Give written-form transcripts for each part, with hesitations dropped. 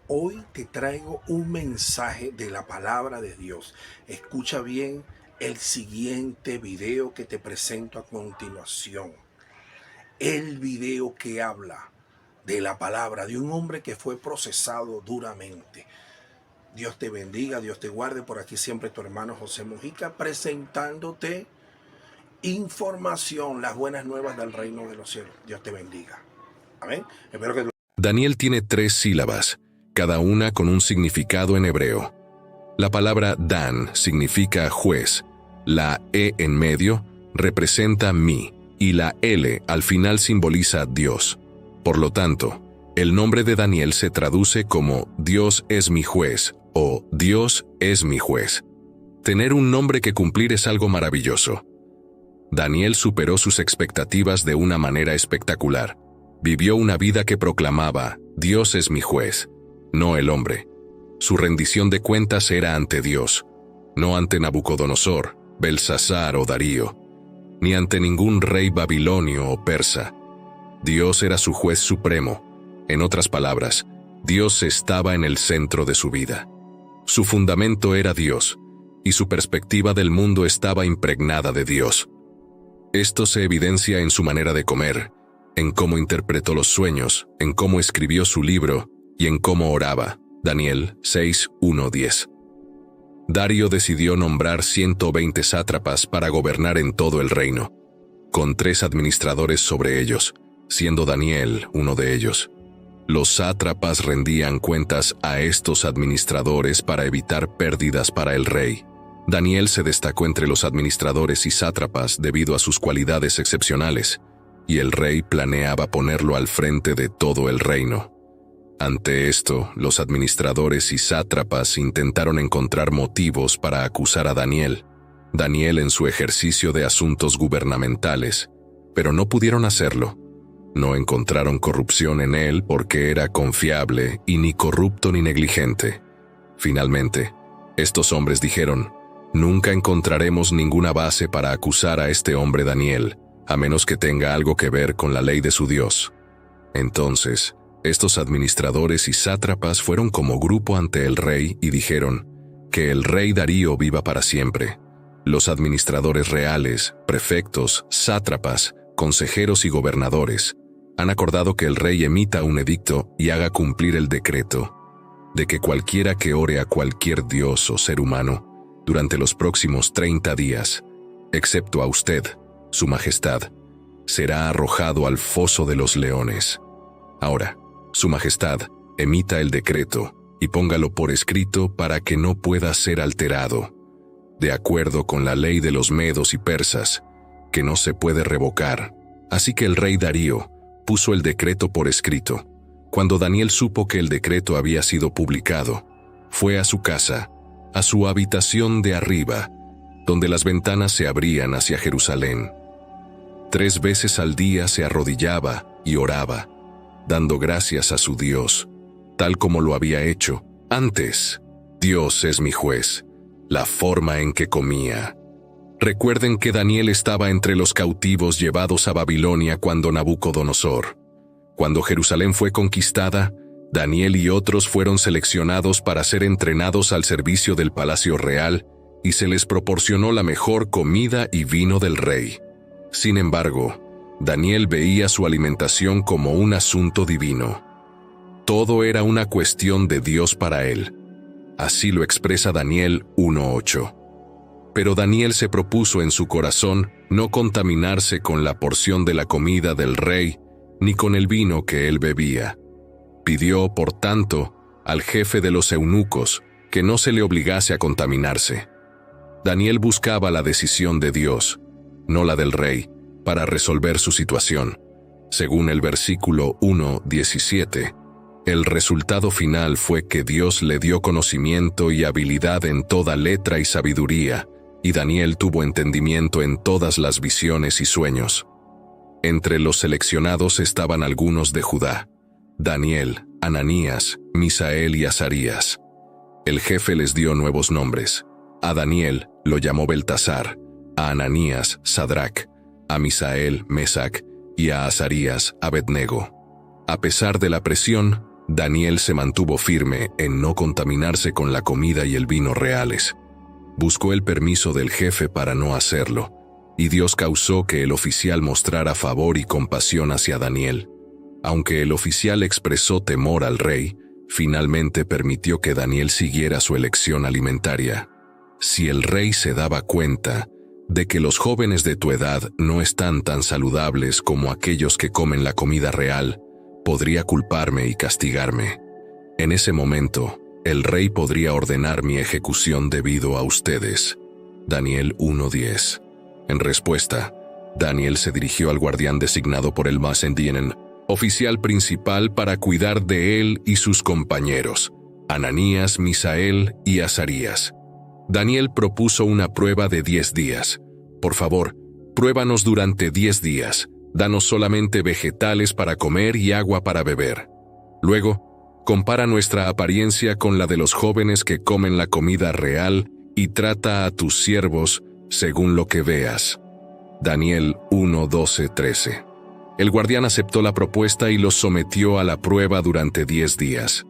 Hoy te traigo un mensaje de la palabra de Dios. Escucha bien el siguiente video que te presento a continuación. El video que habla de la palabra de un hombre que fue procesado duramente. Dios te bendiga, Dios te guarde. Por aquí siempre tu hermano José Mujica presentándote información, las buenas nuevas del reino de los cielos. Dios te bendiga. Amén. Espero que Daniel tiene 3 sílabas, cada una con un significado en hebreo. La palabra Dan significa juez, la E en medio representa mí y la L al final simboliza Dios. Por lo tanto, el nombre de Daniel se traduce como Dios es mi juez o Dios es mi juez. Tener un nombre que cumplir es algo maravilloso. Daniel superó sus expectativas de una manera espectacular. Vivió una vida que proclamaba, Dios es mi juez, no el hombre. Su rendición de cuentas era ante Dios, no ante Nabucodonosor, Belsasar o Darío, ni ante ningún rey babilonio o persa. Dios era su juez supremo. En otras palabras, Dios estaba en el centro de su vida. Su fundamento era Dios, y su perspectiva del mundo estaba impregnada de Dios. Esto se evidencia en su manera de comer, en cómo interpretó los sueños, en cómo escribió su libro y en cómo oraba. Daniel 6:1-10. Darío decidió nombrar 120 sátrapas para gobernar en todo el reino, con 3 administradores sobre ellos, siendo Daniel uno de ellos. Los sátrapas rendían cuentas a estos administradores para evitar pérdidas para el rey. Daniel se destacó entre los administradores y sátrapas debido a sus cualidades excepcionales, y el rey planeaba ponerlo al frente de todo el reino. Ante esto, los administradores y sátrapas intentaron encontrar motivos para acusar a Daniel en su ejercicio de asuntos gubernamentales, pero no pudieron hacerlo. No encontraron corrupción en él porque era confiable y ni corrupto ni negligente. Finalmente, estos hombres dijeron, nunca encontraremos ninguna base para acusar a este hombre Daniel, a menos que tenga algo que ver con la ley de su Dios. Entonces, estos administradores y sátrapas fueron como grupo ante el rey y dijeron, que el rey Darío viva para siempre. Los administradores reales, prefectos, sátrapas, consejeros y gobernadores han acordado que el rey emita un edicto y haga cumplir el decreto de que cualquiera que ore a cualquier dios o ser humano durante los próximos 30 días, excepto a usted, su majestad, será arrojado al foso de los leones. Ahora, su majestad, emita el decreto y póngalo por escrito para que no pueda ser alterado, de acuerdo con la ley de los medos y persas, que no se puede revocar. Así que el rey Darío puso el decreto por escrito. Cuando Daniel supo que el decreto había sido publicado, fue a su casa, a su habitación de arriba, donde las ventanas se abrían hacia Jerusalén. 3 veces al día se arrodillaba y oraba, dando gracias a su Dios, tal como lo había hecho antes. Dios es mi juez, la forma en que comía. Recuerden que Daniel estaba entre los cautivos llevados a Babilonia cuando Nabucodonosor. Cuando Jerusalén fue conquistada, Daniel y otros fueron seleccionados para ser entrenados al servicio del palacio real y se les proporcionó la mejor comida y vino del rey. Sin embargo, Daniel veía su alimentación como un asunto divino. Todo era una cuestión de Dios para él. Así lo expresa Daniel 1:8. Pero Daniel se propuso en su corazón no contaminarse con la porción de la comida del rey, ni con el vino que él bebía. Pidió, por tanto, al jefe de los eunucos que no se le obligase a contaminarse. Daniel buscaba la decisión de Dios, no la del rey, para resolver su situación. Según el versículo 1:17, el resultado final fue que Dios le dio conocimiento y habilidad en toda letra y sabiduría, y Daniel tuvo entendimiento en todas las visiones y sueños. Entre los seleccionados estaban algunos de Judá: Daniel, Ananías, Misael y Azarías. El jefe les dio nuevos nombres. A Daniel lo llamó Beltasar, a Ananías, Sadrac, a Misael, Mesac, y a Azarías, Abednego. A pesar de la presión, Daniel se mantuvo firme en no contaminarse con la comida y el vino reales. Buscó el permiso del jefe para no hacerlo, y Dios causó que el oficial mostrara favor y compasión hacia Daniel. Aunque el oficial expresó temor al rey, finalmente permitió que Daniel siguiera su elección alimentaria. Si el rey se daba cuenta de que los jóvenes de tu edad no están tan saludables como aquellos que comen la comida real, podría culparme y castigarme. En ese momento, el rey podría ordenar mi ejecución debido a ustedes. Daniel 1:10. En respuesta, Daniel se dirigió al guardián designado por el Masendienen, oficial principal para cuidar de él y sus compañeros, Ananías, Misael y Azarías. Daniel propuso una prueba de 10 días. Por favor, pruébanos durante 10 días. Danos solamente vegetales para comer y agua para beber. Luego, compara nuestra apariencia con la de los jóvenes que comen la comida real y trata a tus siervos según lo que veas. Daniel 1:12-13. El guardián aceptó la propuesta y los sometió a la prueba durante 10 días.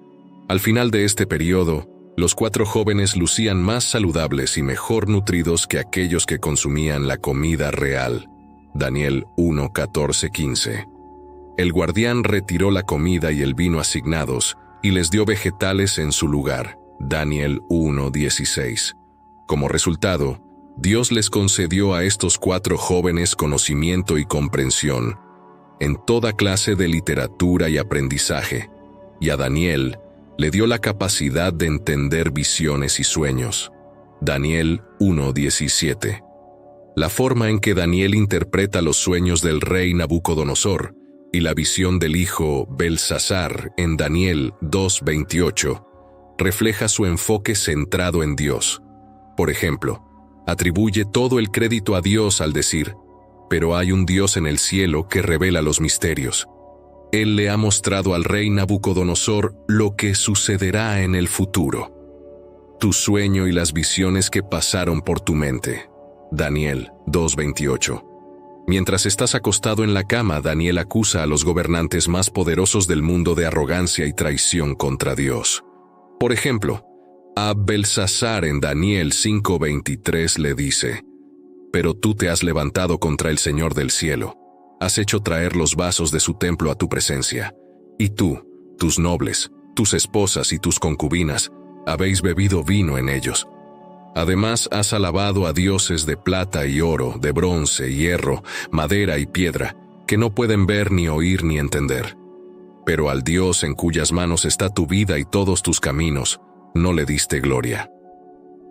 Al final de este periodo, los 4 jóvenes lucían más saludables y mejor nutridos que aquellos que consumían la comida real. Daniel 1:14-15. El guardián retiró la comida y el vino asignados y les dio vegetales en su lugar. Daniel 1:16. Como resultado, Dios les concedió a estos 4 jóvenes conocimiento y comprensión en toda clase de literatura y aprendizaje, y a Daniel le dio la capacidad de entender visiones y sueños. Daniel 1:17. La forma en que Daniel interpreta los sueños del rey Nabucodonosor y la visión del hijo Belsasar en Daniel 2:28 refleja su enfoque centrado en Dios. Por ejemplo, atribuye todo el crédito a Dios al decir: «Pero hay un Dios en el cielo que revela los misterios. Él le ha mostrado al rey Nabucodonosor lo que sucederá en el futuro. Tu sueño y las visiones que pasaron por tu mente». Daniel 2:28. Mientras estás acostado en la cama, Daniel acusa a los gobernantes más poderosos del mundo de arrogancia y traición contra Dios. Por ejemplo, a Belsasar en Daniel 5:23 le dice: «Pero tú te has levantado contra el Señor del cielo. Has hecho traer los vasos de su templo a tu presencia. Y tú, tus nobles, tus esposas y tus concubinas, habéis bebido vino en ellos. Además has alabado a dioses de plata y oro, de bronce, hierro, madera y piedra, que no pueden ver ni oír ni entender. Pero al Dios en cuyas manos está tu vida y todos tus caminos, no le diste gloria».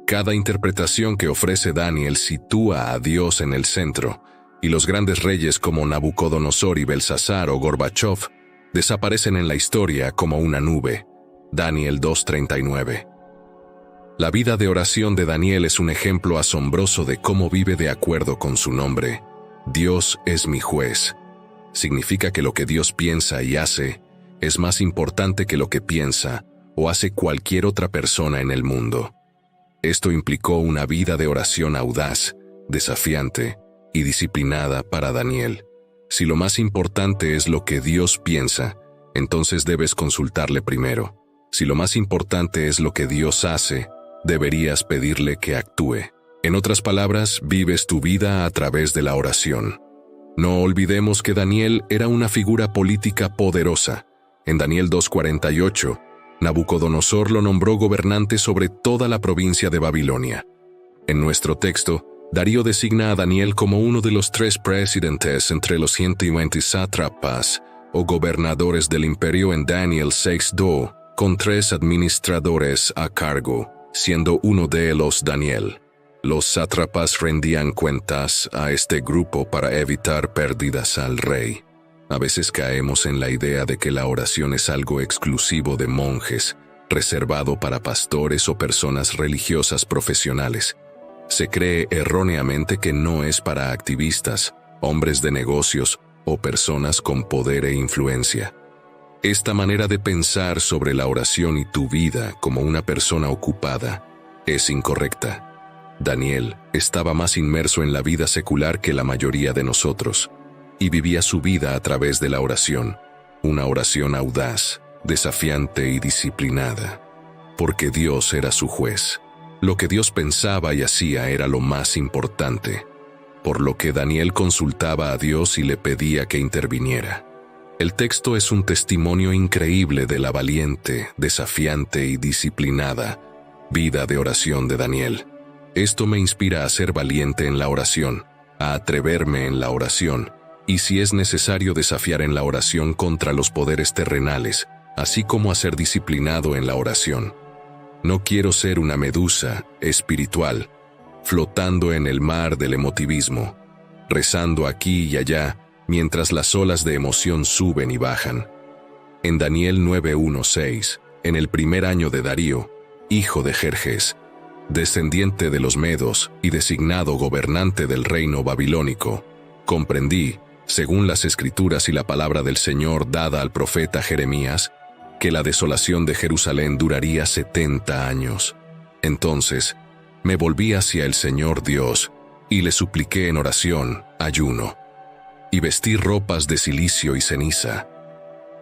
Cada interpretación que ofrece Daniel sitúa a Dios en el centro, y los grandes reyes como Nabucodonosor y Belsasar o Gorbachov desaparecen en la historia como una nube. Daniel 2:39. La vida de oración de Daniel es un ejemplo asombroso de cómo vive de acuerdo con su nombre. Dios es mi juez. Significa que lo que Dios piensa y hace es más importante que lo que piensa o hace cualquier otra persona en el mundo. Esto implicó una vida de oración audaz, desafiante y disciplinada para Daniel. Si lo más importante es lo que Dios piensa, entonces debes consultarle primero. Si lo más importante es lo que Dios hace, deberías pedirle que actúe. En otras palabras, vives tu vida a través de la oración. No olvidemos que Daniel era una figura política poderosa. En Daniel 2:48, Nabucodonosor lo nombró gobernante sobre toda la provincia de Babilonia. En nuestro texto, Darío designa a Daniel como uno de los 3 presidentes entre los 120 sátrapas o gobernadores del imperio en Daniel 6:2, con 3 administradores a cargo, siendo uno de ellos Daniel. Los sátrapas rendían cuentas a este grupo para evitar pérdidas al rey. A veces caemos en la idea de que la oración es algo exclusivo de monjes, reservado para pastores o personas religiosas profesionales. Se cree erróneamente que no es para activistas, hombres de negocios o personas con poder e influencia. Esta manera de pensar sobre la oración y tu vida como una persona ocupada es incorrecta. Daniel estaba más inmerso en la vida secular que la mayoría de nosotros, y vivía su vida a través de la oración, una oración audaz, desafiante y disciplinada, porque Dios era su juez. Lo que Dios pensaba y hacía era lo más importante, por lo que Daniel consultaba a Dios y le pedía que interviniera. El texto es un testimonio increíble de la valiente, desafiante y disciplinada vida de oración de Daniel. Esto me inspira a ser valiente en la oración, a atreverme en la oración, y si es necesario desafiar en la oración contra los poderes terrenales, así como a ser disciplinado en la oración. No quiero ser una medusa espiritual, flotando en el mar del emotivismo, rezando aquí y allá, mientras las olas de emoción suben y bajan. En Daniel 9:1-6, en el primer año de Darío, hijo de Jerjes, descendiente de los Medos y designado gobernante del reino babilónico, comprendí, según las Escrituras y la palabra del Señor dada al profeta Jeremías, que la desolación de Jerusalén duraría 70 años. Entonces, me volví hacia el Señor Dios y le supliqué en oración, ayuno, y vestí ropas de cilicio y ceniza.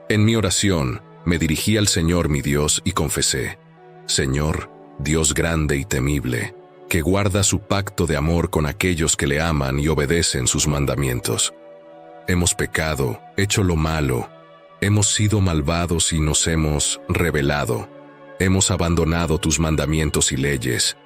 En mi oración, me dirigí al Señor mi Dios y confesé: Señor, Dios grande y temible, que guarda su pacto de amor con aquellos que le aman y obedecen sus mandamientos. Hemos pecado, hecho lo malo, hemos sido malvados y nos hemos rebelado. Hemos abandonado tus mandamientos y leyes.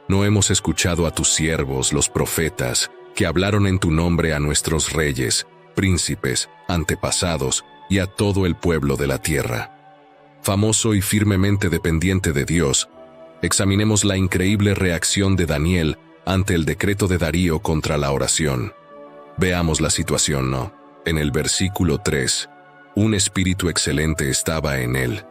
No hemos escuchado a tus siervos, los profetas, que hablaron en tu nombre a nuestros reyes, príncipes, antepasados y a todo el pueblo de la tierra. Famoso y firmemente dependiente de Dios, examinemos la increíble reacción de Daniel ante el decreto de Darío contra la oración. Veamos la situación, ¿no? En el versículo 3, un espíritu excelente estaba en él,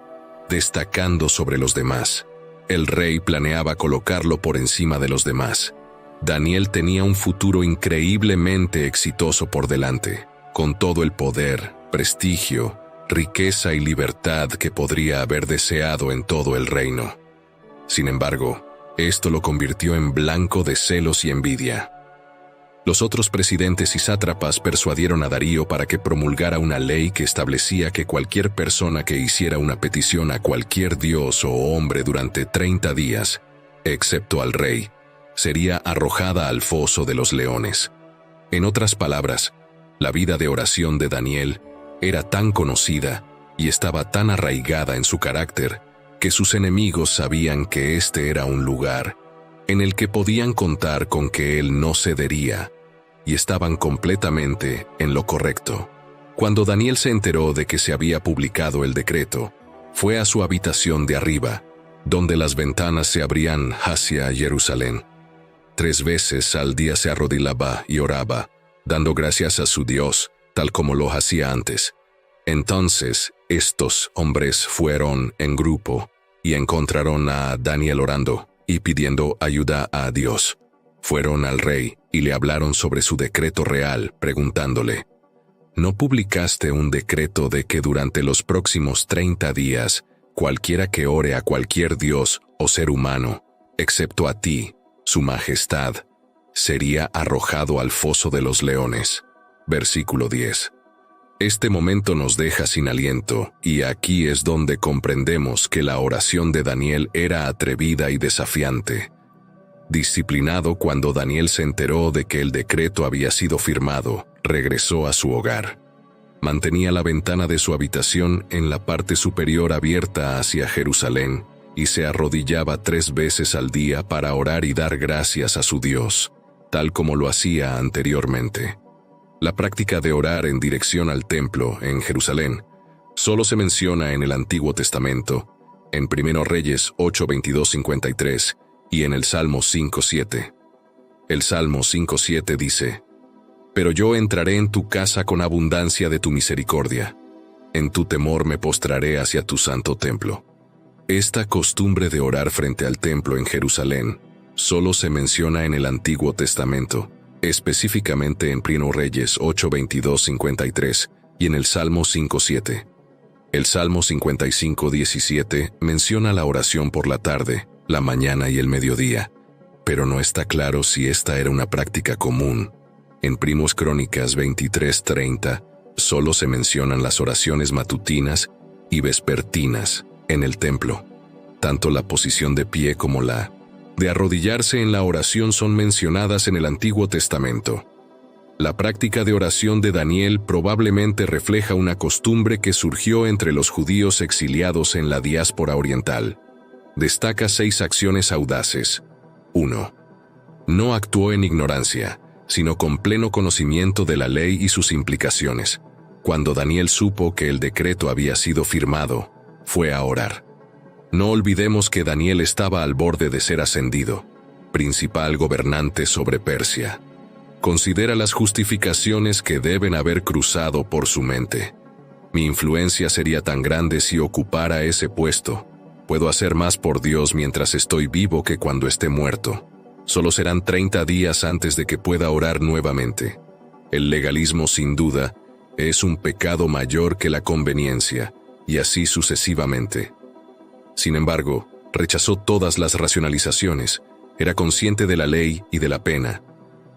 destacando sobre los demás. El rey planeaba colocarlo por encima de los demás. Daniel tenía un futuro increíblemente exitoso por delante, con todo el poder, prestigio, riqueza y libertad que podría haber deseado en todo el reino. Sin embargo, esto lo convirtió en blanco de celos y envidia. Los otros presidentes y sátrapas persuadieron a Darío para que promulgara una ley que establecía que cualquier persona que hiciera una petición a cualquier dios o hombre durante 30 días, excepto al rey, sería arrojada al foso de los leones. En otras palabras, la vida de oración de Daniel era tan conocida y estaba tan arraigada en su carácter que sus enemigos sabían que este era un lugar en el que podían contar con que él no cedería, y estaban completamente en lo correcto. Cuando Daniel se enteró de que se había publicado el decreto, fue a su habitación de arriba, donde las ventanas se abrían hacia Jerusalén. 3 veces al día se arrodillaba y oraba, dando gracias a su Dios, tal como lo hacía antes. Entonces, estos hombres fueron en grupo y encontraron a Daniel orando y pidiendo ayuda a Dios. Fueron al rey y le hablaron sobre su decreto real, preguntándole: ¿no publicaste un decreto de que durante los próximos 30 días, cualquiera que ore a cualquier dios o ser humano, excepto a ti, su majestad, sería arrojado al foso de los leones? Versículo 10. Este momento nos deja sin aliento, y aquí es donde comprendemos que la oración de Daniel era atrevida y desafiante. Disciplinado, cuando Daniel se enteró de que el decreto había sido firmado, regresó a su hogar. Mantenía la ventana de su habitación en la parte superior abierta hacia Jerusalén, y se arrodillaba 3 veces al día para orar y dar gracias a su Dios, tal como lo hacía anteriormente. La práctica de orar en dirección al templo en Jerusalén solo se menciona en el Antiguo Testamento, en 1 Reyes 8:22-53 y en el Salmo 5:7. El Salmo 5:7 dice: «Pero yo entraré en tu casa con abundancia de tu misericordia. En tu temor me postraré hacia tu santo templo». Esta costumbre de orar frente al templo en Jerusalén solo se menciona en el Antiguo Testamento, específicamente en 1 Reyes 8:22-53 y en el Salmo 5:7. El Salmo 55:17 menciona la oración por la tarde, la mañana y el mediodía, pero no está claro si esta era una práctica común. En Primos Crónicas 23:30 solo se mencionan las oraciones matutinas y vespertinas en el templo. Tanto la posición de pie como la de arrodillarse en la oración son mencionadas en el Antiguo Testamento. La práctica de oración de Daniel probablemente refleja una costumbre que surgió entre los judíos exiliados en la diáspora oriental. Destaca 6 acciones audaces. 1. No actuó en ignorancia, sino con pleno conocimiento de la ley y sus implicaciones. Cuando Daniel supo que el decreto había sido firmado, fue a orar. No olvidemos que Daniel estaba al borde de ser ascendido, principal gobernante sobre Persia. Considera las justificaciones que deben haber cruzado por su mente. Mi influencia sería tan grande si ocupara ese puesto. Puedo hacer más por Dios mientras estoy vivo que cuando esté muerto. Solo serán 30 días antes de que pueda orar nuevamente. El legalismo, sin duda, es un pecado mayor que la conveniencia, y así sucesivamente. Sin embargo, rechazó todas las racionalizaciones, era consciente de la ley y de la pena.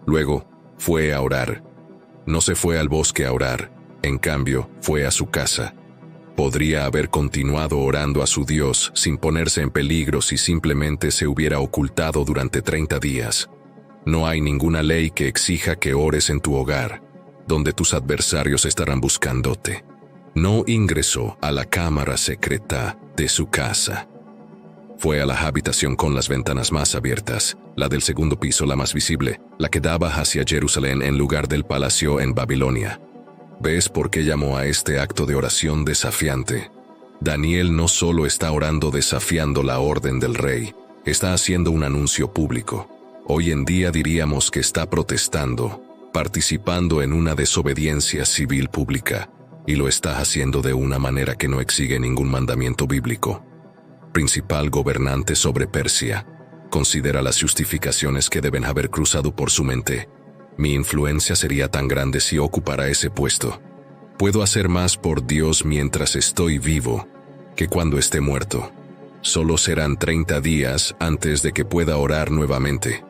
Luego, fue a orar. No se fue al bosque a orar, en cambio, fue a su casa. Podría haber continuado orando a su Dios sin ponerse en peligro si simplemente se hubiera ocultado durante 30 días. No hay ninguna ley que exija que ores en tu hogar, donde tus adversarios estarán buscándote. No ingresó a la cámara secreta de su casa. Fue a la habitación con las ventanas más abiertas, la del segundo piso la más visible, la que daba hacia Jerusalén en lugar del palacio en Babilonia. ¿Ves por qué llamó a este acto de oración desafiante? Daniel no solo está orando desafiando la orden del rey, está haciendo un anuncio público. Hoy en día diríamos que está protestando, participando en una desobediencia civil pública, y lo está haciendo de una manera que no exige ningún mandamiento bíblico. Principal gobernante sobre Persia, considera las justificaciones que deben haber cruzado por su mente. Mi influencia sería tan grande si ocupara ese puesto. Puedo hacer más por Dios mientras estoy vivo que cuando esté muerto. Solo serán 30 días antes de que pueda orar nuevamente.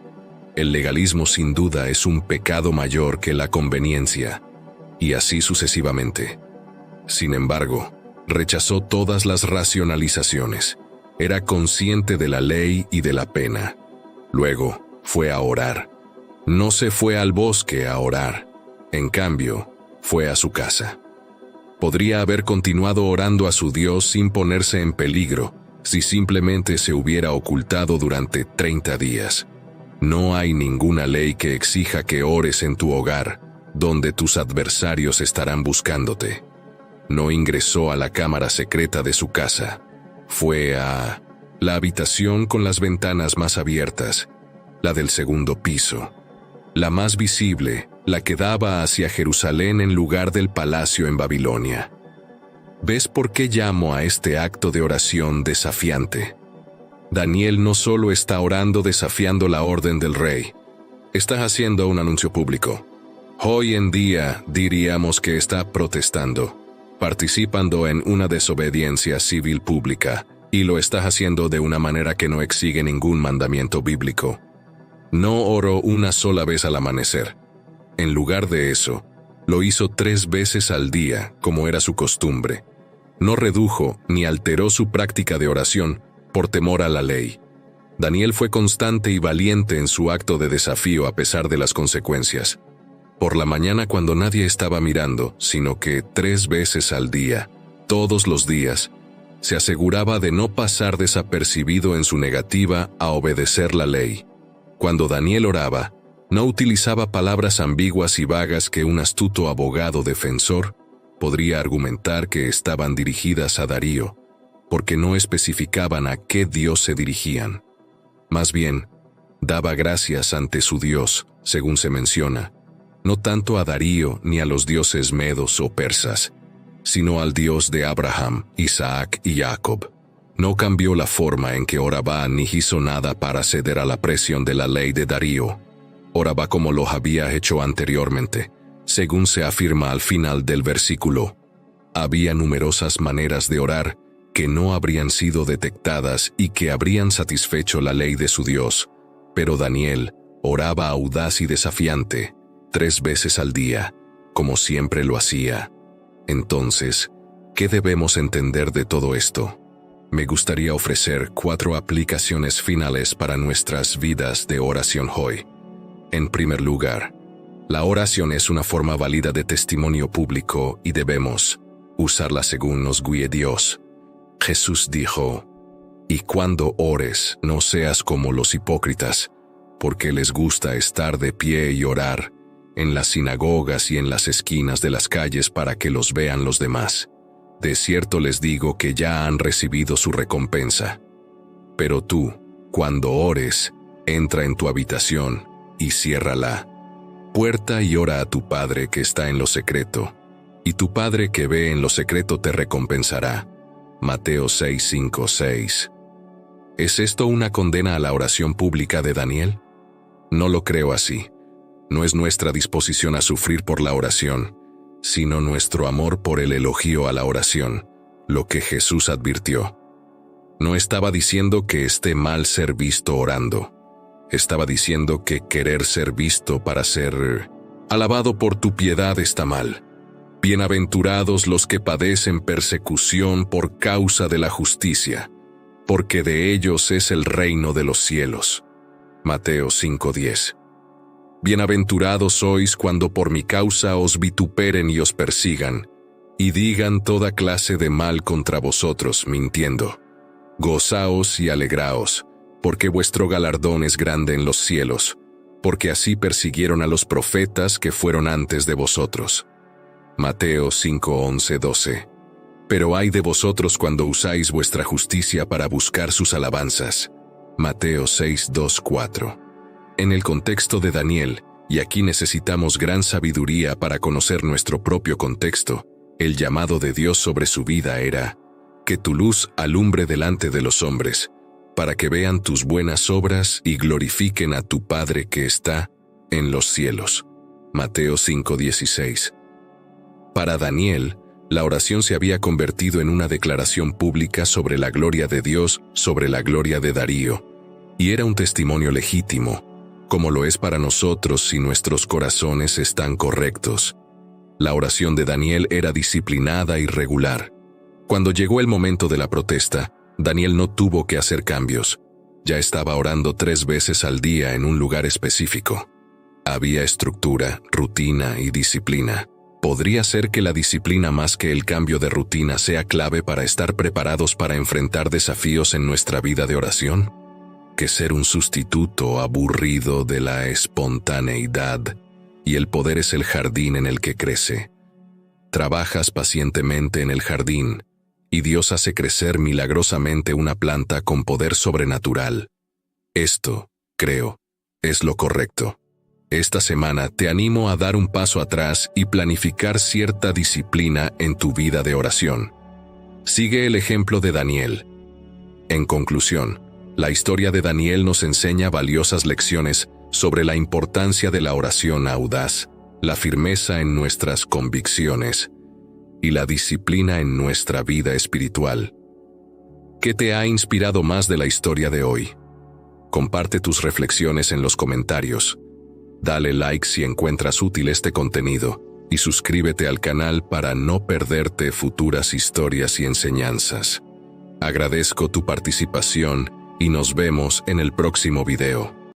El legalismo sin duda es un pecado mayor que la conveniencia, y así sucesivamente. Sin embargo, rechazó todas las racionalizaciones. Era consciente de la ley y de la pena. Luego, fue a orar. No se fue al bosque a orar. En cambio, fue a su casa. Podría haber continuado orando a su Dios sin ponerse en peligro, si simplemente se hubiera ocultado durante 30 días. No hay ninguna ley que exija que ores en tu hogar, donde tus adversarios estarán buscándote. No ingresó a la cámara secreta de su casa. Fue a la habitación con las ventanas más abiertas, la del segundo piso, la más visible, la que daba hacia Jerusalén en lugar del palacio en Babilonia. ¿Ves por qué llamo a este acto de oración desafiante? Daniel no solo está orando desafiando la orden del rey, está haciendo un anuncio público. Hoy en día diríamos que está protestando, participando en una desobediencia civil pública, y lo está haciendo de una manera que no exige ningún mandamiento bíblico. No oró una sola vez al amanecer. En lugar de eso, lo hizo 3 veces al día, como era su costumbre. No redujo ni alteró su práctica de oración por temor a la ley. Daniel fue constante y valiente en su acto de desafío a pesar de las consecuencias. Por la mañana, cuando nadie estaba mirando, sino que 3 veces al día, todos los días, se aseguraba de no pasar desapercibido en su negativa a obedecer la ley. Cuando Daniel oraba, no utilizaba palabras ambiguas y vagas que un astuto abogado defensor podría argumentar que estaban dirigidas a Darío, porque no especificaban a qué Dios se dirigían. Más bien, daba gracias ante su Dios, según se menciona, no tanto a Darío ni a los dioses medos o persas, sino al Dios de Abraham, Isaac y Jacob. No cambió la forma en que oraba ni hizo nada para ceder a la presión de la ley de Darío. Oraba como lo había hecho anteriormente, según se afirma al final del versículo. Había numerosas maneras de orar que no habrían sido detectadas y que habrían satisfecho la ley de su Dios, pero Daniel oraba audaz y desafiante, 3 veces al día, como siempre lo hacía. Entonces, ¿Qué debemos entender de todo esto? Me gustaría ofrecer 4 aplicaciones finales para nuestras vidas de oración hoy. En primer lugar, la oración es una forma válida de testimonio público y debemos usarla según nos guíe Dios. Jesús dijo: «Y cuando ores, no seas como los hipócritas, porque les gusta estar de pie y orar en las sinagogas y en las esquinas de las calles para que los vean los demás. De cierto les digo que ya han recibido su recompensa. Pero tú, cuando ores, entra en tu habitación y cierra la puerta y ora a tu Padre que está en lo secreto, y tu Padre que ve en lo secreto te recompensará». Mateo 6:5-6. ¿Es esto una condena a la oración pública de Daniel? No lo creo así. No es nuestra disposición a sufrir por la oración, sino nuestro amor por el elogio a la oración, lo que Jesús advirtió. No estaba diciendo que esté mal ser visto orando. Estaba diciendo que querer ser visto para ser alabado por tu piedad está mal. Bienaventurados los que padecen persecución por causa de la justicia, porque de ellos es el reino de los cielos. Mateo 5:10. Bienaventurados sois cuando por mi causa os vituperen y os persigan, y digan toda clase de mal contra vosotros, mintiendo. Gozaos y alegraos, porque vuestro galardón es grande en los cielos, porque así persiguieron a los profetas que fueron antes de vosotros. Mateo 5:11-12. Pero ay de vosotros cuando usáis vuestra justicia para buscar sus alabanzas. Mateo 6:2-4. En el contexto de Daniel, y aquí necesitamos gran sabiduría para conocer nuestro propio contexto, el llamado de Dios sobre su vida era: que tu luz alumbre delante de los hombres, para que vean tus buenas obras y glorifiquen a tu Padre que está en los cielos. Mateo 5:16. Para Daniel, la oración se había convertido en una declaración pública sobre la gloria de Dios, sobre la gloria de Darío, y era un testimonio legítimo, como lo es para nosotros si nuestros corazones están correctos. La oración de Daniel era disciplinada y regular. Cuando llegó el momento de la protesta, Daniel no tuvo que hacer cambios. Ya estaba orando 3 veces al día en un lugar específico. Había estructura, rutina y disciplina. ¿Podría ser que la disciplina más que el cambio de rutina sea clave para estar preparados para enfrentar desafíos en nuestra vida de oración? Que ser un sustituto aburrido de la espontaneidad, y el poder es el jardín en el que crece. Trabajas pacientemente en el jardín, y Dios hace crecer milagrosamente una planta con poder sobrenatural. Esto, creo, es lo correcto. Esta semana te animo a dar un paso atrás y planificar cierta disciplina en tu vida de oración. Sigue el ejemplo de Daniel. En conclusión, la historia de Daniel nos enseña valiosas lecciones sobre la importancia de la oración audaz, la firmeza en nuestras convicciones y la disciplina en nuestra vida espiritual. ¿Qué te ha inspirado más de la historia de hoy? Comparte tus reflexiones en los comentarios. Dale like si encuentras útil este contenido y suscríbete al canal para no perderte futuras historias y enseñanzas. Agradezco tu participación y nos vemos en el próximo video.